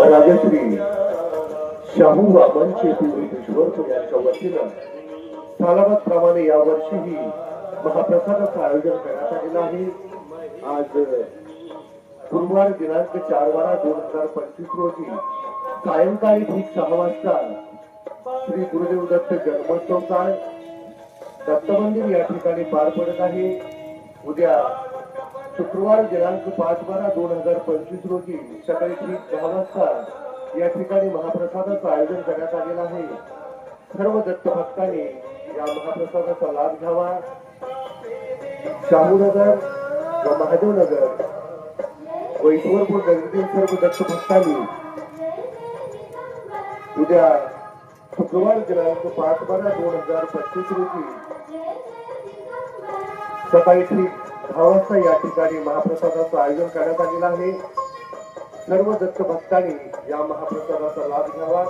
राजश्री शाहू वामन ईश्वर यांच्या वतीनं सालाबादप्रमाणे यावर्षीही महाप्रसादाचं आयोजन करण्यात आलेलं आहे। आज गुरुवार दिनांक 4/12/2025 रोजी सायंकाळी ठीक 6 वाजता श्री गुरुदेव दत्त जन्मोत्सव काळ दत्त मंदिर या ठिकाणी पार पडत आहे। उद्या शुक्रवार दिनांक 5/12/2025 रोजी सकाळी ठीक 10 वाजता या ठिकाणी महाप्रसादाचं आयोजन करण्यात आलेलं आहे। सर्व दत्त भक्तांनी या महाप्रसादाचा लाभ घ्यावा। शाहूनगर व महादेवनगर व ईश्वरपूर नगरीतील सर्व दत्त भक्तांनी उद्या शुक्रवार दिनांक 5/12/2025 रोजी सकाळी ठीक 10 वाजता या ठिकाणी महाप्रसादाचं आयोजन करण्यात आलेलं आहे। सर्व दत्त भक्तांनी या महाप्रसादाचा लाभ घ्यावा।